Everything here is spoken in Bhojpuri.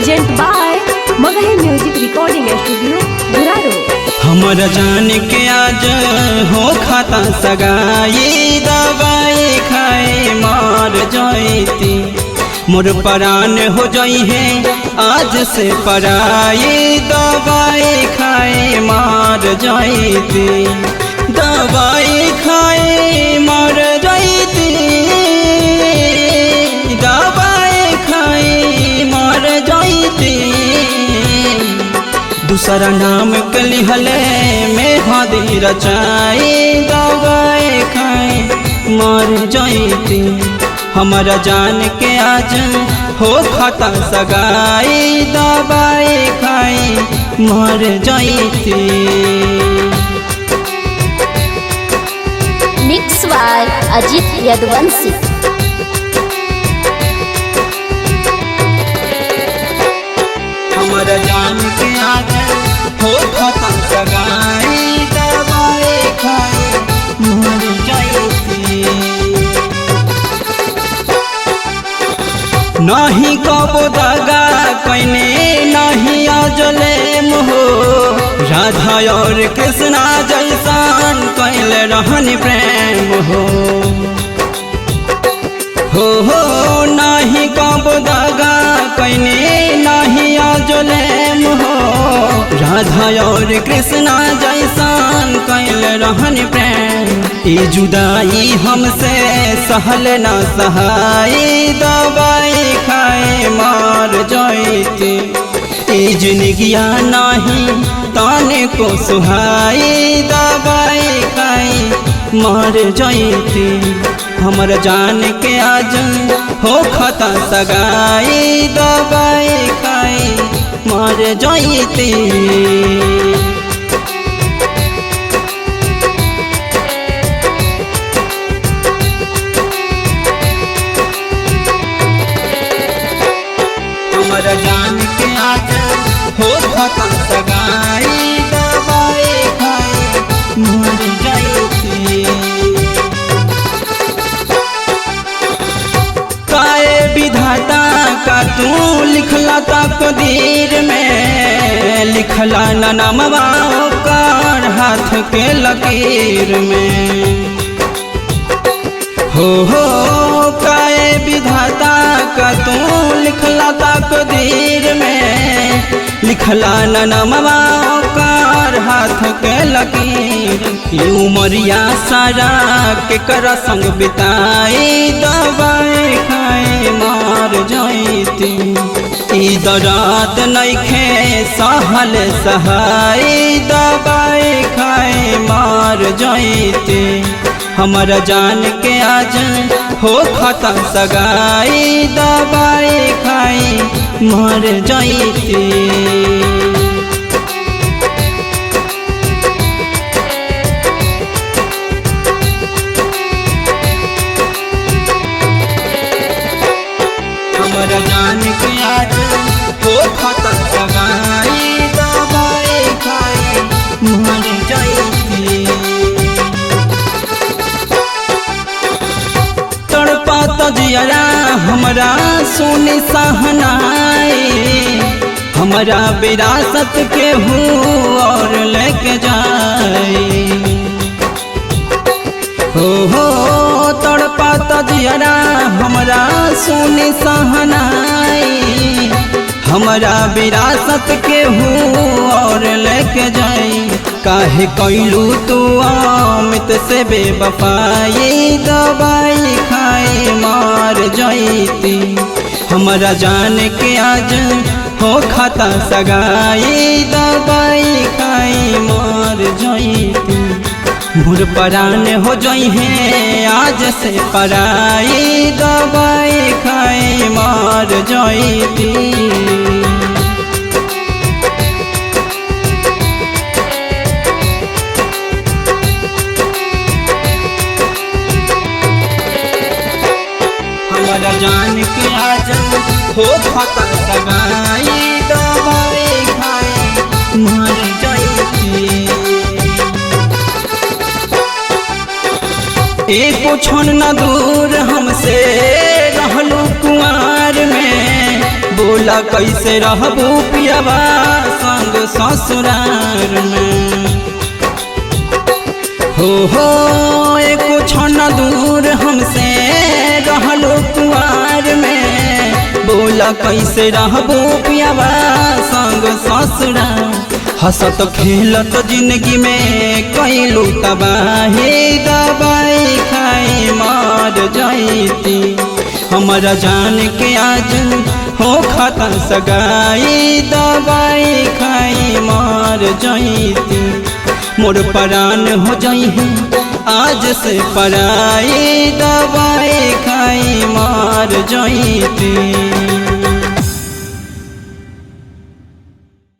Present by Magahi music recording studio बुरारो। हमर जान के आज हो खाता सगाई दवाई खाए मार जाती मोर परान हो जाई है आज से पराई दवाई खाए मार जाती दवाई खाए मार जाती दवाई खाए मार जाती दूसरा नाम कली हले में हादी रचाई दवाई खाए मार जाती हमारा जान के आज हो खाता सगाई दवाई खाए मार जाती। Mix by Ajeet Yaduvanshi. हमारा जान के आज हो खाता सगाई दवाई खाए मर जाती नहीं कबो दगा कइने नहीं आजले मोहो राधा और कृष्णा जैसान कैल रहन प्रेम हो नहीं कबो दगा कइने नहीं आजले मोहो राधा और कृष्णा जैसान कैल रहन प्रेम ई जुदाई हमसे सहल न सहाई दवाई खाए मार जाती ई जिंदगिया नहीं ताने को सुहाई दवाई खाए मार जाती हमर जान के आज हो खाता सगाई दवाई खाए मार जाती। हमारा जान के आज हो खाता सगाई दवाई खाए मर जाती काए विधाता का तू लिखला तकदीर में लिखला न नामवा कर हाथ के लकीर में हो काए विधाता का तू लिखला तकदीर में लिखला न नामवा कर हाथ के लकीर उमरिया सारा के कर संग बिताई दवाई खाए मार जाती ई दराद नइखे सहल सहाई दवाई खाए मार जाती हमारा जान के आज हो खाता सगाई दवाई खाए मर जाती। हमारा जान के आज हो खाता सगाई दवाई खाए मर जाती तजियारा हमारा सोने सहनाई हमारा विरासत के हूँ और लेके जाए हो तड़पा तजियारा हमारा सोने सहनाई हमारा विरासत के हूँ और लेके जाए काहे कैलू तू अमित से बेवफाई दवाई खाए मार जाती हमारा जान के आज हो खाता सगाई दवाई खाए मार जाती मोर परान हो जाई है आज से पराई दवाई खाए मार जाती। हमारा जान के आज हो खाता सगाई दवाई खाए मर जाती एको क्षण न दूर हमसे रहलू कुआर में बोल बोला कैसे रहबू पियावा संग ससुरार में। हो एको क्षण दूर हमसे रहलो कुआर में, बोला कैसे रहबू पियावा संग ससुरार। हंसत खेलत जिंदगी में कैलू तबाही, दवाई खाई मर जाती हमारा जान के आज हो खाता सगाई, दवाई खाई मर जाती मोर परान हो जाई है आज से पराई, दवाई खाई मर जाती।